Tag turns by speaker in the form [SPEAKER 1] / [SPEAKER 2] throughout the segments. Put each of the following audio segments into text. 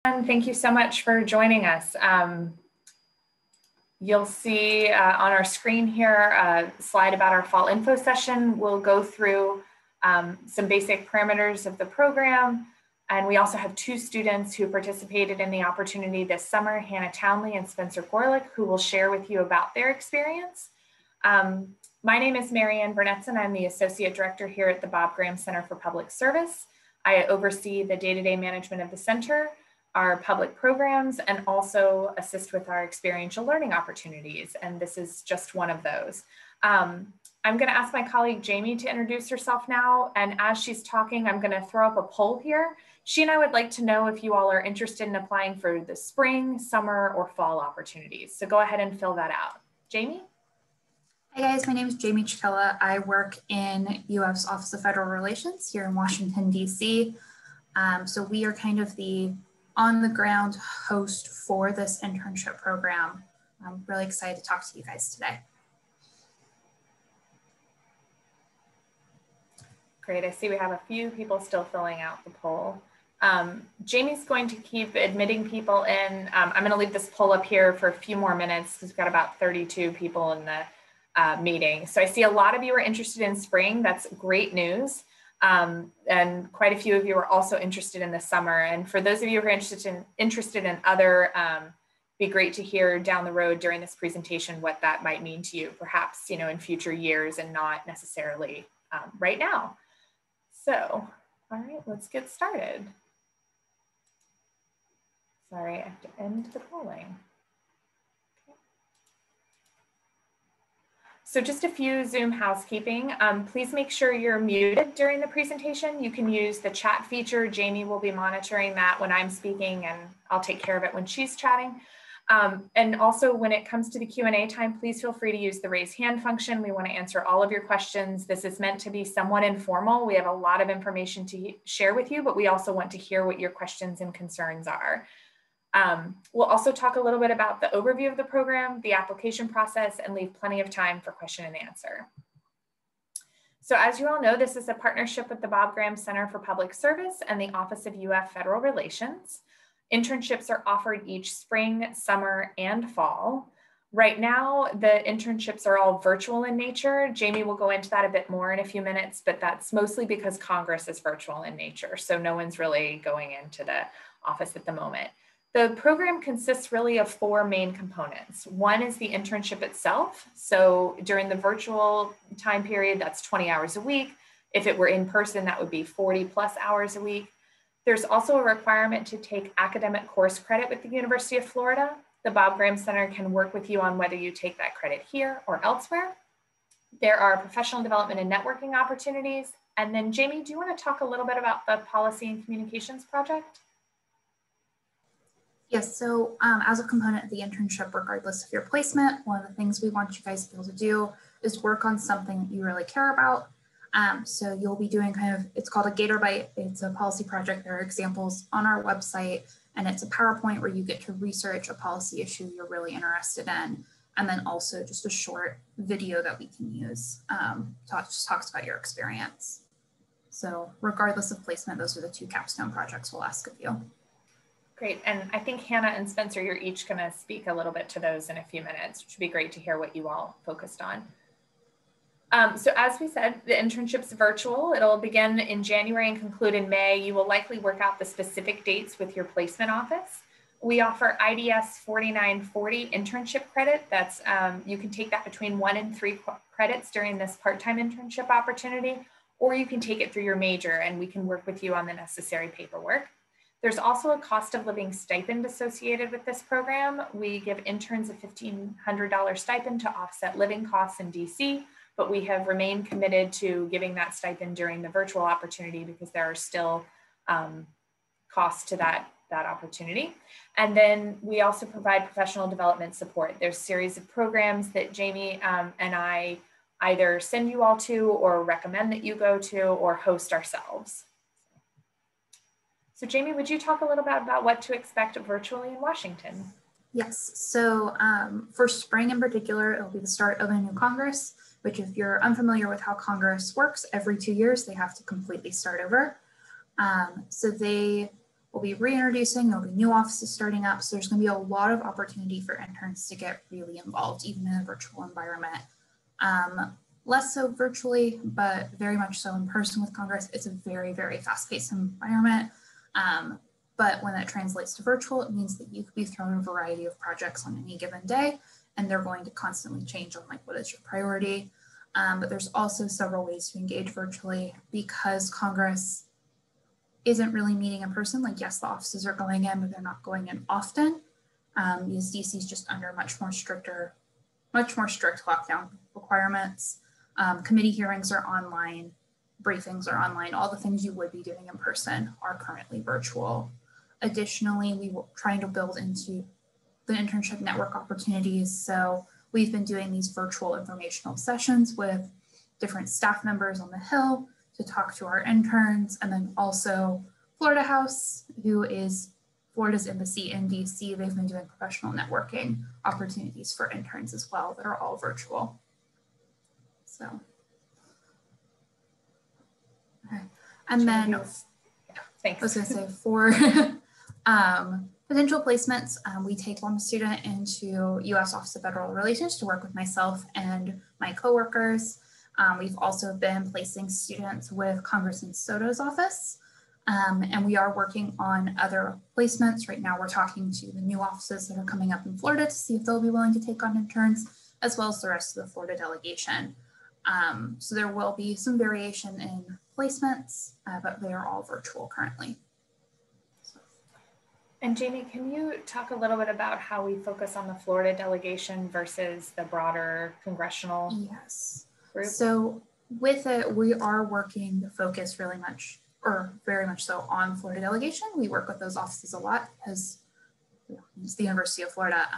[SPEAKER 1] Thank you so much for joining us. You'll see on our screen here a slide about our fall info session. We'll go through some basic parameters of the program. And we also have two students who participated in the opportunity this summer, Hannah Townley and Spencer Gorlick, who will share with you about their experience. My name is Marianne Burnetson. I'm the Associate Director here at the Bob Graham Center for Public Service. I oversee the day-to-day management of the center, our public programs, and also assist with our experiential learning opportunities. And this is just one of those. I'm going to ask my colleague Jamie to introduce herself now. And as she's talking, I'm going to throw up a poll here. She and I would like to know if you all are interested in applying for the spring, summer, or fall opportunities. So go ahead and fill that out. Jamie?
[SPEAKER 2] Hi guys, my name is Jamie Chikella. I work in UF's Office of Federal Relations here in Washington, D.C. So we are kind of the on-the-ground host for this internship program. I'm really excited to talk to you guys today.
[SPEAKER 1] Great, I see we have a few people still filling out the poll. Jamie's going to keep admitting people in. I'm going to leave this poll up here for a few more minutes because we've got about 32 people in the meeting. So I see a lot of you are interested in spring. That's great news. And quite a few of you are also interested in the summer. And for those of you who are interested in other, be great to hear down the road during this presentation what that might mean to you, perhaps, you know, in future years and not necessarily right now. So, all right, let's get started. Sorry, I have to end the polling. So just a few Zoom housekeeping. Please make sure you're muted during the presentation. You can use the chat feature. Jamie will be monitoring that when I'm speaking, and I'll take care of it when she's chatting. And also when it comes to the Q&A time, please feel free to use the raise hand function. We want to answer all of your questions. This is meant to be somewhat informal. We have a lot of information to share with you, but we also want to hear what your questions and concerns are. We'll also talk a little bit about the overview of the program, the application process, and leave plenty of time for question and answer. So as you all know, this is a partnership with the Bob Graham Center for Public Service and the Office of UF Federal Relations. Internships are offered each spring, summer, and fall. Right now, the internships are all virtual in nature. Jamie will go into that a bit more in a few minutes, but that's mostly because Congress is virtual in nature. So no one's really going into the office at the moment. The program consists really of four main components. One is the internship itself. So during the virtual time period, that's 20 hours a week. If it were in person, that would be 40 plus hours a week. There's also a requirement to take academic course credit with the University of Florida. The Bob Graham Center can work with you on whether you take that credit here or elsewhere. There are professional development and networking opportunities. And then Jamie, do you want to talk a little bit about the Policy and Communications Project?
[SPEAKER 2] Yes, so as a component of the internship, regardless of your placement, one of the things we want you guys to be able to do is work on something that you really care about. So you'll be doing kind of, it's called a Gator Bite. It's a policy project. There are examples on our website, and it's a PowerPoint where you get to research a policy issue you're really interested in. And then also just a short video that we can use, just talks about your experience. So regardless of placement, those are the two capstone projects we'll ask of you.
[SPEAKER 1] Great, and I think Hannah and Spencer, you're each going to speak a little bit to those in a few minutes, which would be great to hear what you all focused on. So as we said, the internship's virtual. It'll begin in January and conclude in May. You will likely work out the specific dates with your placement office. We offer IDS 4940 internship credit. That's you can take that between 1 and 3 credits during this part-time internship opportunity, or you can take it through your major and we can work with you on the necessary paperwork. There's also a cost of living stipend associated with this program. We give interns a $1,500 stipend to offset living costs in DC, but we have remained committed to giving that stipend during the virtual opportunity because there are still costs to that opportunity. And then we also provide professional development support. There's a series of programs that Jamie and I either send you all to or recommend that you go to or host ourselves. So Jamie, would you talk a little bit about what to expect virtually in Washington?
[SPEAKER 2] Yes, so for spring in particular, it'll be the start of a new Congress, which if you're unfamiliar with how Congress works, every 2 years, they have to completely start over. So they we'll be reintroducing, there'll be new offices starting up. So there's going to be a lot of opportunity for interns to get really involved, even in a virtual environment. Less so virtually, but very much so in person with Congress. It's a very, very fast-paced environment. But when that translates to virtual, it means that you could be thrown a variety of projects on any given day, and they're going to constantly change on like what is your priority. But there's also several ways to engage virtually because Congress isn't really meeting in person. Like, yes, the offices are going in, but they're not going in often. Because DC is just under much more strict lockdown requirements. Committee hearings are online, briefings are online, all the things you would be doing in person are currently virtual. Additionally, we were trying to build into the internship network opportunities. So we've been doing these virtual informational sessions with different staff members on the Hill to talk to our interns, and then also Florida House, who is Florida's embassy in DC. They've been doing professional networking opportunities for interns as well that are all virtual. So, okay. And then
[SPEAKER 1] thanks.
[SPEAKER 2] I was gonna say for potential placements, we take one student into U.S. Office of Federal Relations to work with myself and my coworkers. We've also been placing students with Congressman Soto's office, and we are working on other placements. Right now, we're talking to the new offices that are coming up in Florida to see if they'll be willing to take on interns, as well as the rest of the Florida delegation. So there will be some variation in placements, but they are all virtual currently.
[SPEAKER 1] And Jamie, can you talk a little bit about how we focus on the Florida delegation versus the broader congressional group?
[SPEAKER 2] So with it, we are working to focus really much, or very much so, on Florida delegation. We work with those offices a lot because it's the University of Florida.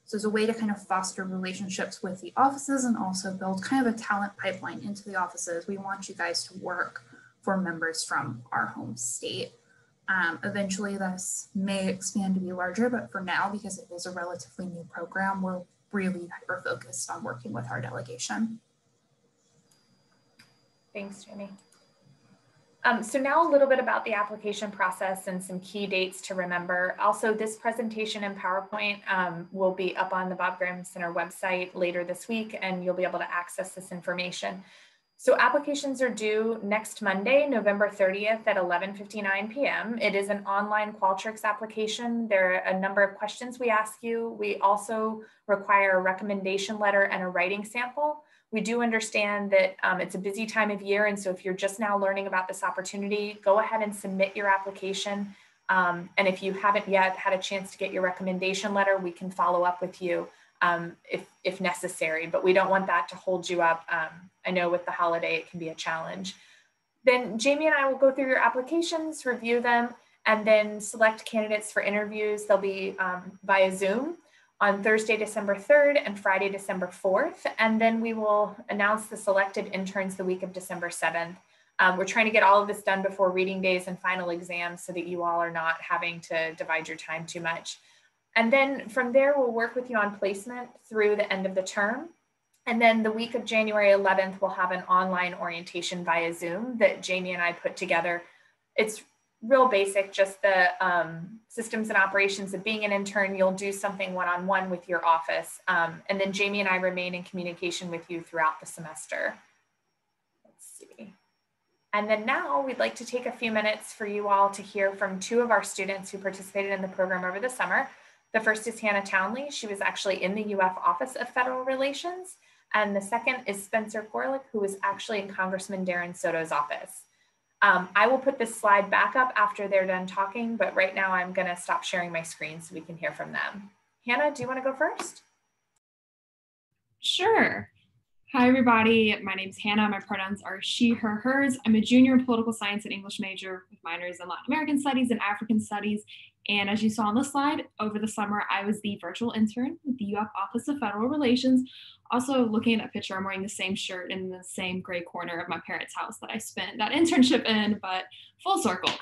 [SPEAKER 2] So it's a way to kind of foster relationships with the offices and also build kind of a talent pipeline into the offices. We want you guys to work for members from our home state. Eventually this may expand to be larger, but for now, because it is a relatively new program, we're really hyper-focused on working with our delegation.
[SPEAKER 1] Thanks, Jamie. So now a little bit about the application process and some key dates to remember. Also, this presentation in PowerPoint will be up on the Bob Graham Center website later this week, and you'll be able to access this information. So applications are due next Monday, November 30th at 11:59 p.m. It is an online Qualtrics application. There are a number of questions we ask you. We also require a recommendation letter and a writing sample. We do understand that it's a busy time of year, and so if you're just now learning about this opportunity, go ahead and submit your application. And if you haven't yet had a chance to get your recommendation letter, we can follow up with you if necessary, but we don't want that to hold you up. I know with the holiday, it can be a challenge. Then Jamie and I will go through your applications, review them, and then select candidates for interviews. They'll be via Zoom on Thursday, December 3rd and Friday, December 4th. And then we will announce the selected interns the week of December 7th. We're trying to get all of this done before reading days and final exams so that you all are not having to divide your time too much. And then from there, we'll work with you on placement through the end of the term. And then the week of January 11th, we'll have an online orientation via Zoom that Jamie and I put together. It's real basic, just the systems and operations of being an intern. You'll do something one-on-one with your office. And then Jamie and I remain in communication with you throughout the semester. Let's see. And then now we'd like to take a few minutes for you all to hear from two of our students who participated in the program over the summer. The first is Hannah Townley. She was actually in the UF Office of Federal Relations. And the second is Spencer Gorlick, who was actually in Congressman Darren Soto's office. I will put this slide back up after they're done talking, but right now I'm gonna stop sharing my screen so we can hear from them. Hannah, do you wanna go first?
[SPEAKER 3] Sure. Hi, everybody. My name's Hannah. My pronouns are she, her, hers. I'm a junior in political science and English major with minors in Latin American studies and African studies. And as you saw on the slide, over the summer, I was the virtual intern with the UF Office of Federal Relations. Also, looking at that picture, I'm wearing the same shirt in the same gray corner of my parents' house that I spent that internship in, but full circle.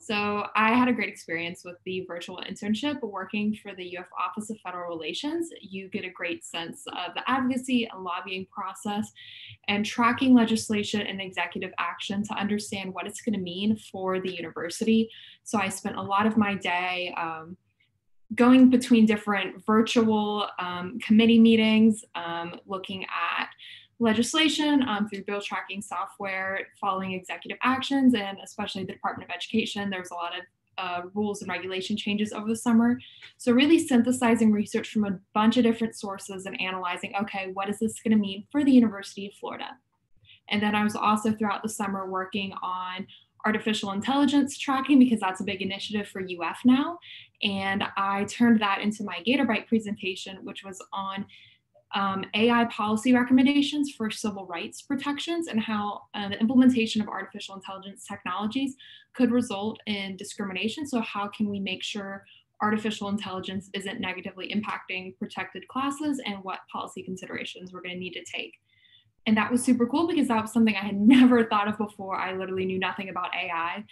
[SPEAKER 3] So I had a great experience with the virtual internship working for the UF Office of Federal Relations. You get a great sense of the advocacy and lobbying process and tracking legislation and executive action to understand what it's going to mean for the university. So I spent a lot of my day going between different virtual committee meetings, looking at legislation through bill tracking software, following executive actions, and especially the Department of Education. There was a lot of rules and regulation changes over the summer. So really synthesizing research from a bunch of different sources and analyzing, okay, what is this going to mean for the University of Florida? And then I was also throughout the summer working on artificial intelligence tracking because that's a big initiative for UF now. And I turned that into my Gatorbyte presentation, which was on AI policy recommendations for civil rights protections and how the implementation of artificial intelligence technologies could result in discrimination. So how can we make sure artificial intelligence isn't negatively impacting protected classes, and what policy considerations we're going to need to take? And that was super cool because that was something I had never thought of before. I literally knew nothing about AI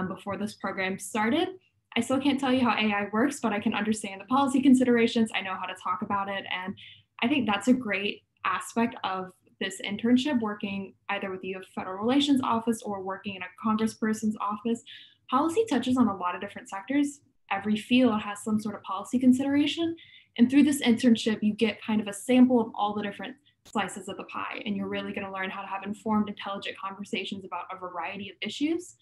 [SPEAKER 3] before this program started. I still can't tell you how AI works, but I can understand the policy considerations. I know how to talk about it. And I think that's a great aspect of this internship, working either with the Federal Relations Office or working in a congressperson's office. Policy touches on a lot of different sectors. Every field has some sort of policy consideration. And through this internship, you get kind of a sample of all the different slices of the pie, and you're really going to learn how to have informed, intelligent conversations about a variety of issues.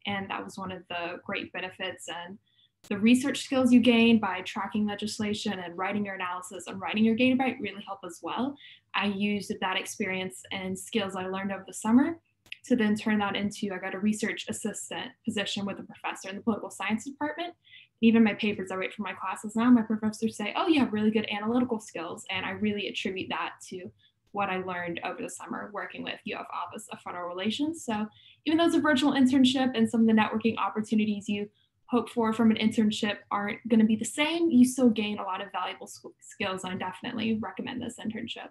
[SPEAKER 3] And that was one of the great benefits. And the research skills you gain by tracking legislation and writing your analysis and writing your Gatorbyte really help as well. I used that experience and skills I learned over the summer to then turn that into, I got a research assistant position with a professor in the political science department. Even my papers I write for my classes now, my professors say, oh, you have really good analytical skills. And I really attribute that to what I learned over the summer working with UF Office of Federal Relations. So even though it's a virtual internship and some of the networking opportunities you hope for from an internship aren't going to be the same, you still gain a lot of valuable skills, and I definitely recommend this internship.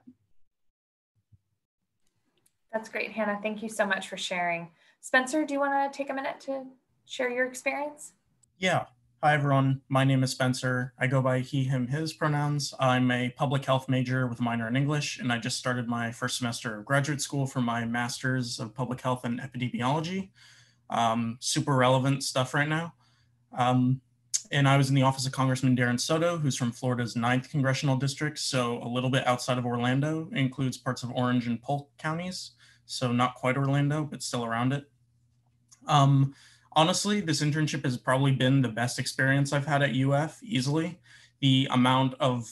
[SPEAKER 1] That's great, Hannah. Thank you so much for sharing. Spencer, do you want to take a minute to share your experience?
[SPEAKER 4] Yeah. Hi, everyone. My name is Spencer. I go by he, him, his pronouns. I'm a public health major with a minor in English, and I just started my first semester of graduate school for my master's of public health and epidemiology. Super relevant stuff right now. And I was in the office of Congressman Darren Soto, who's from Florida's 9th Congressional District, so a little bit outside of Orlando. It includes parts of Orange and Polk counties, so not quite Orlando, but still around it. Honestly, this internship has probably been the best experience I've had at UF, easily. The amount of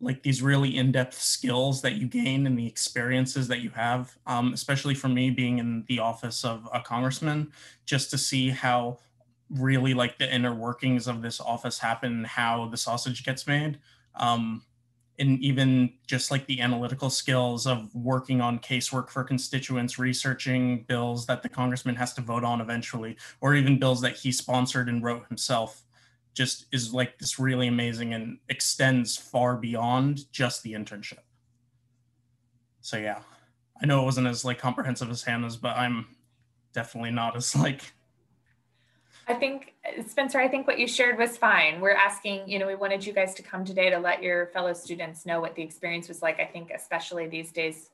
[SPEAKER 4] like these really in-depth skills that you gain and the experiences that you have, especially for me being in the office of a congressman, just to see how really like the inner workings of this office happen and how the sausage gets made. And even just like the analytical skills of working on casework for constituents, researching bills that the congressman has to vote on eventually, or even bills that he sponsored and wrote himself, just is like this really amazing and extends far beyond just the internship. So yeah, I know it wasn't as like comprehensive as Hannah's, but I'm definitely not as like.
[SPEAKER 1] I think, Spencer, I think what you shared was fine. We're asking, we wanted you guys to come today to let your fellow students know what the experience was like. I think especially these days,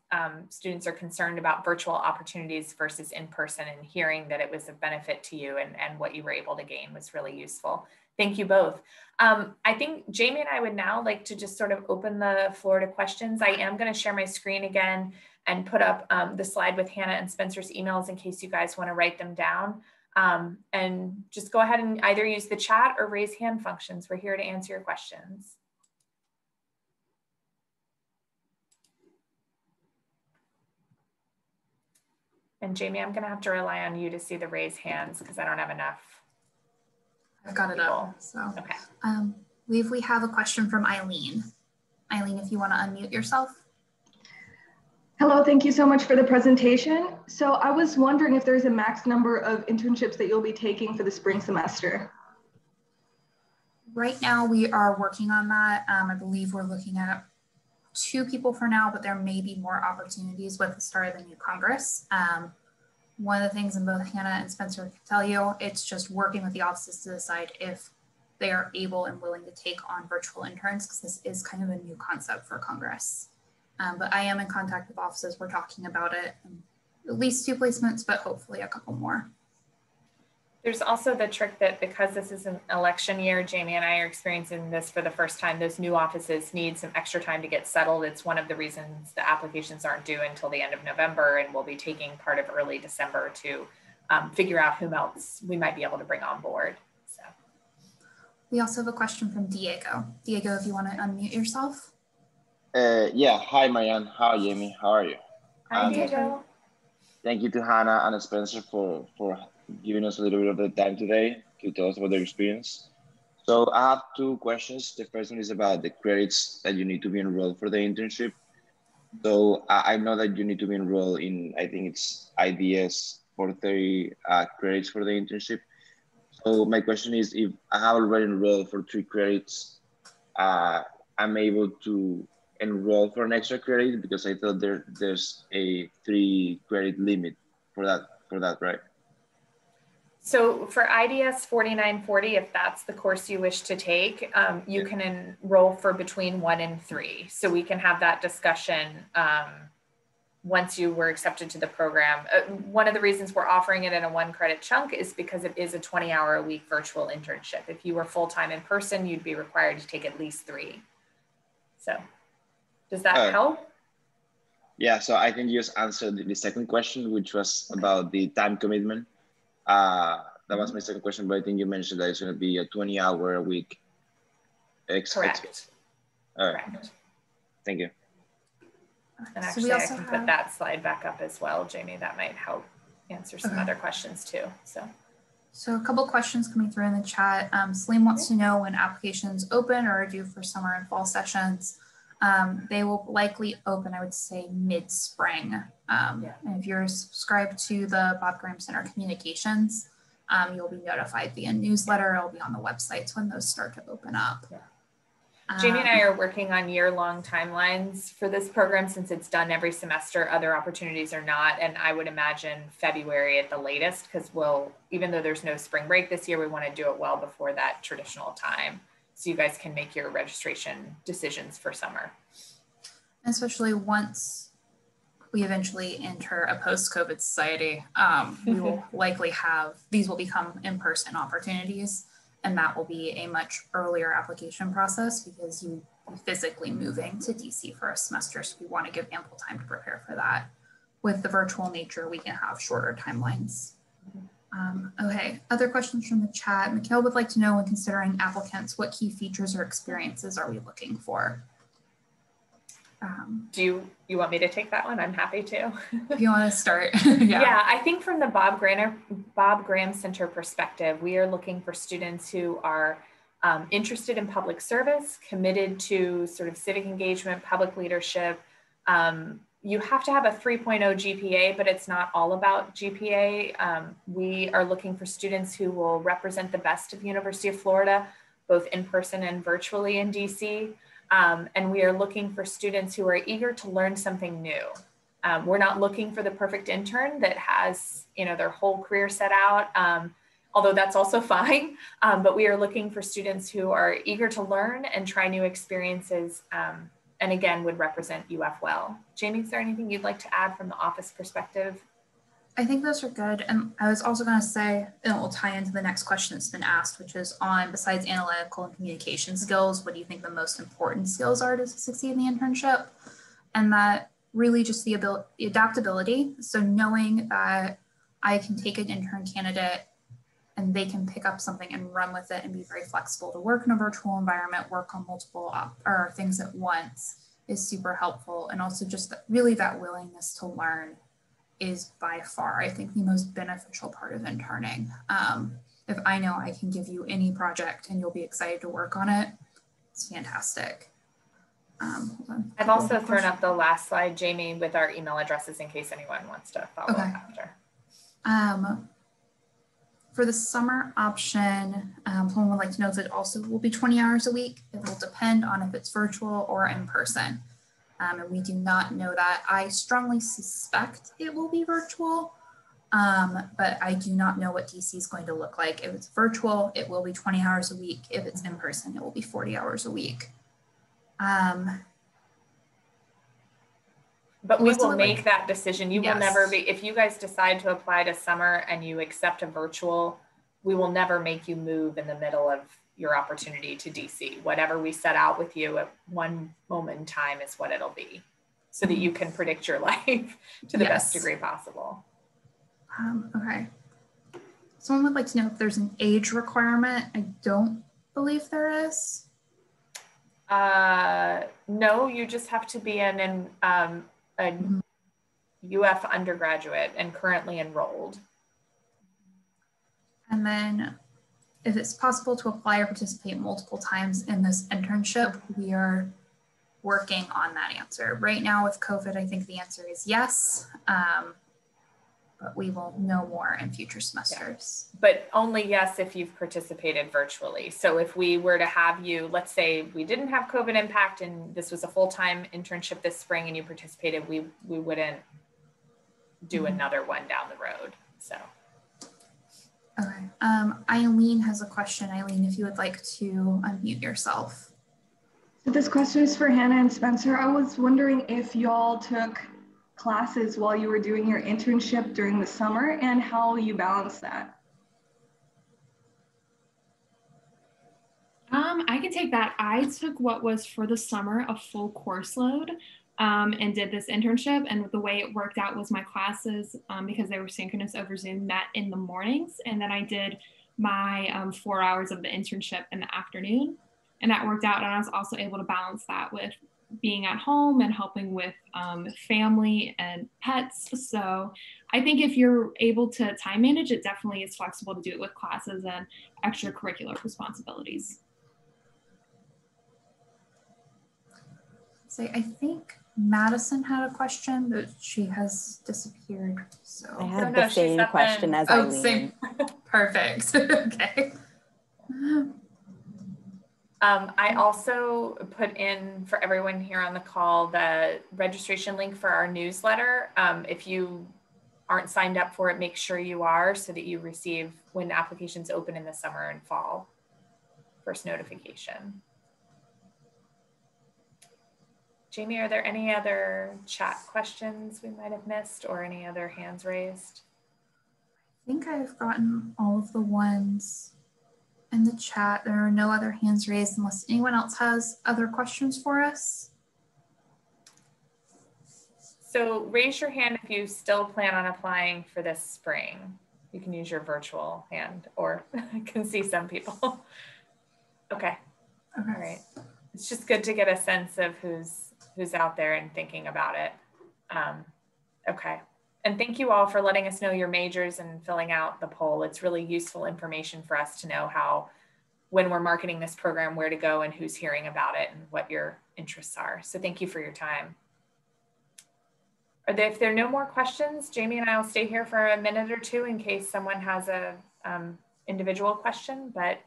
[SPEAKER 1] students are concerned about virtual opportunities versus in person, and hearing that it was a benefit to you and what you were able to gain was really useful. Thank you both. I think Jamie and I would now like to just sort of open the floor to questions. I am going to share my screen again and put up the slide with Hannah and Spencer's emails in case you guys want to write them down. And just go ahead and either use the chat or raise hand functions. We're here to answer your questions. And Jamie, I'm gonna have to rely on you to see the raise hands because I don't have enough.
[SPEAKER 2] I've got it up, so.
[SPEAKER 1] Okay.
[SPEAKER 2] We have a question from Eileen. Eileen, if you wanna unmute yourself.
[SPEAKER 5] Hello, thank you so much for the presentation. So I was wondering if there's a max number of internships that you'll be taking for the spring semester.
[SPEAKER 2] Right now we are working on that. I believe we're looking at 2 people for now, but there may be more opportunities with the start of the new Congress. one of the things, and both Hannah and Spencer can tell you, it's just working with the offices to decide if they are able and willing to take on virtual interns, because this is kind of a new concept for Congress. But I am in contact with offices. We're talking about it, at least 2 placements, but hopefully a couple more.
[SPEAKER 1] There's also the trick that because this is an election year, Jamie and I are experiencing this for the first time, those new offices need some extra time to get settled. It's one of the reasons the applications aren't due until the end of November, and we'll be taking part of early December to figure out whom else we might be able to bring on board. So.
[SPEAKER 2] We also have a question from Diego. Diego, if you want to unmute yourself.
[SPEAKER 6] Yeah, hi Marianne, hi Jamie, how are you?
[SPEAKER 1] Hi Diego.
[SPEAKER 6] Thank you to Hannah and Spencer for giving us a little bit of the time today to tell us about their experience. So I have 2 questions. The first one is about the credits that you need to be enrolled for the internship. So I know that you need to be enrolled in, I think it's IDS for 30 credits for the internship. So my question is, if I have already enrolled for 3 credits, I'm able to enroll for an extra credit, because I thought there's a 3 credit limit for that, right?
[SPEAKER 1] So for IDS 4940, if that's the course you wish to take, you can enroll for between 1 and 3. So we can have that discussion once you were accepted to the program. One of the reasons we're offering it in a 1 credit chunk is because it is a 20-hour-a-week virtual internship. If you were full-time in person, you'd be required to take at least 3. So does that help?
[SPEAKER 6] Yeah, so I think you just answered the second question, which was about the time commitment. That was my second question, but I think you mentioned that it's going to be a 20-hour-a-week.
[SPEAKER 1] Correct.
[SPEAKER 6] All right. Correct. Thank you.
[SPEAKER 1] And actually, I can put that slide back up as well, Jamie. That might help answer some other questions too.
[SPEAKER 2] So a couple questions coming through in the chat. Salim wants to know when applications open or are due for summer and fall sessions. They will likely open, I would say, mid-spring. And if you're subscribed to the Bob Graham Center Communications, you'll be notified via newsletter. It'll be on the websites when those start to open up.
[SPEAKER 1] Yeah. Jamie and I are working on year-long timelines for this program since it's done every semester. Other opportunities are not, and I would imagine February at the latest, because even though there's no spring break this year, we want to do it well before that traditional time, so you guys can make your registration decisions for summer.
[SPEAKER 2] Especially once we eventually enter a post-COVID society, we will likely these will become in-person opportunities. And that will be a much earlier application process because you be physically moving to DC for a semester. So we want to give ample time to prepare for that. With the virtual nature, we can have shorter timelines. Okay, other questions from the chat. Mikhail would like to know, when considering applicants, what key features or experiences are we looking for?
[SPEAKER 1] Do you want me to take that one? I'm happy to.
[SPEAKER 2] If you want to start.
[SPEAKER 1] Yeah, I think from the Bob Graham Center perspective, we are looking for students who are interested in public service, committed to sort of civic engagement, public leadership. You have to have a 3.0 GPA, but it's not all about GPA. We are looking for students who will represent the best of the University of Florida, both in person and virtually in DC. And we are looking for students who are eager to learn something new. We're not looking for the perfect intern that has, their whole career set out, although that's also fine. But we are looking for students who are eager to learn and try new experiences, and again, would represent UF well. Jamie, is there anything you'd like to add from the office perspective?
[SPEAKER 2] I think those are good. And I was also going to say, and it will tie into the next question that's been asked, which is on, besides analytical and communication skills, what do you think the most important skills are to succeed in the internship? And that really just the adaptability. So knowing that I can take an intern candidate and they can pick up something and run with it and be very flexible to work in a virtual environment, work on multiple things at once is super helpful. And also just really that willingness to learn is by far, I think, the most beneficial part of interning. If I know I can give you any project and you'll be excited to work on it, it's fantastic. Hold on.
[SPEAKER 1] I've also thrown up the last slide, Jamie, with our email addresses in case anyone wants to follow up after.
[SPEAKER 2] For the summer option, someone would like to know if it also will be 20 hours a week. It will depend on if it's virtual or in person. And we do not know that. I strongly suspect it will be virtual, but I do not know what DC is going to look like. If it's virtual, it will be 20 hours a week. If it's in person, it will be 40 hours a week.
[SPEAKER 1] But we will make that decision. You
[SPEAKER 2] Yes.
[SPEAKER 1] will never be, if you guys decide to apply to summer and you accept a virtual, we will never make you move in the middle of your opportunity to DC. Whatever we set out with you at one moment in time is what it'll be, so that you can predict your life to the best degree possible.
[SPEAKER 2] Okay. Someone would like to know if there's an age requirement. I don't believe there is.
[SPEAKER 1] No, you just have to be a UF undergraduate and currently enrolled.
[SPEAKER 2] And then if it's possible to apply or participate multiple times in this internship, we are working on that answer. Right now with COVID, I think the answer is yes, but we will know more in future semesters.
[SPEAKER 1] Yeah. But only yes if you've participated virtually. So if we were to have you, let's say we didn't have COVID impact and this was a full-time internship this spring and you participated, we wouldn't do another one down the road, so.
[SPEAKER 2] Okay, Eileen has a question. Eileen, if you would like to unmute yourself.
[SPEAKER 5] So this question is for Hannah and Spencer. I was wondering if y'all took classes while you were doing your internship during the summer and how you balance that.
[SPEAKER 3] I can take that. I took what was for the summer a full course load and did this internship. And the way it worked out was my classes, because they were synchronous over Zoom, met in the mornings. And then I did my 4 hours of the internship in the afternoon. And that worked out. And I was also able to balance that with being at home and helping with family and pets. So I think if you're able to time manage, it definitely is flexible to do it with classes and extracurricular responsibilities.
[SPEAKER 2] So I think Madison had a question, but she has disappeared. So
[SPEAKER 7] I had the same question as Eileen.
[SPEAKER 2] Same. Perfect. Okay.
[SPEAKER 1] I also put in for everyone here on the call the registration link for our newsletter. If you aren't signed up for it, make sure you are so that you receive when applications open in the summer and fall, first notification. Jamie, are there any other chat questions we might have missed or any other hands raised?
[SPEAKER 2] I think I've gotten all of the ones in the chat. There are no other hands raised unless anyone else has other questions for us.
[SPEAKER 1] So raise your hand if you still plan on applying for this spring. You can use your virtual hand, or I can see some people. Okay. All right. It's just good to get a sense of who's out there and thinking about it. Okay. And thank you all for letting us know your majors and filling out the poll. It's really useful information for us to know how, when we're marketing this program, where to go and who's hearing about it and what your interests are. So thank you for your time. If there are no more questions, Jamie and I will stay here for a minute or two in case someone has a individual question, but.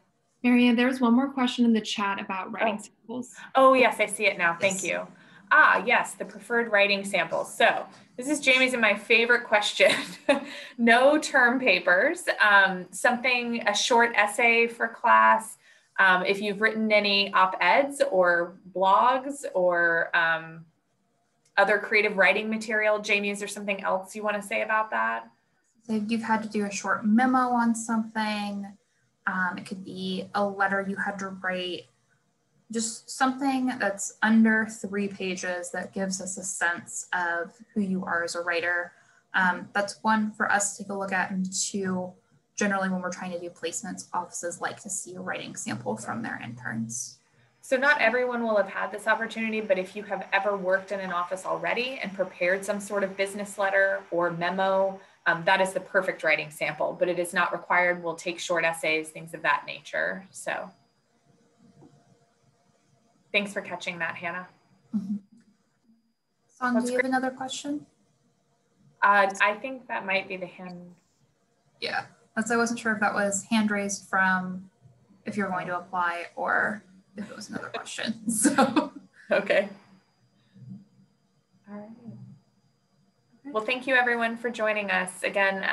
[SPEAKER 3] Marianne, there's one more question in the chat about writing samples.
[SPEAKER 1] Oh yes, I see it now, thank you. Ah, yes, the preferred writing samples. So this is Jamie's and my favorite question. No term papers, a short essay for class. If you've written any op-eds or blogs or other creative writing material. Jamie, is there something else you want to say about that?
[SPEAKER 2] So if you've had to do a short memo on something, it could be a letter you had to write, just something that's under 3 pages that gives us a sense of who you are as a writer. That's one for us to take a look at, and 2, generally when we're trying to do placements, offices like to see a writing sample from their interns.
[SPEAKER 1] So not everyone will have had this opportunity, but if you have ever worked in an office already and prepared some sort of business letter or memo, that is the perfect writing sample, but it is not required. We'll take short essays, things of that nature. So thanks for catching that, Hannah.
[SPEAKER 2] Mm-hmm. Song, do you have another question?
[SPEAKER 1] I think that might be the hand.
[SPEAKER 2] Yeah, I wasn't sure if that was hand raised from if you're going to apply or if it was another question. So
[SPEAKER 1] okay. All right. Well, thank you everyone for joining us. Again,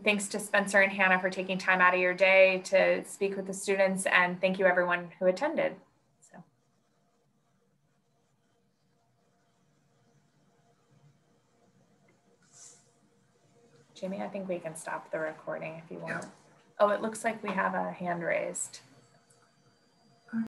[SPEAKER 1] thanks to Spencer and Hannah for taking time out of your day to speak with the students, and thank you everyone who attended. So. Jamie, I think we can stop the recording if you want. Yeah. Oh, it looks like we have a hand raised.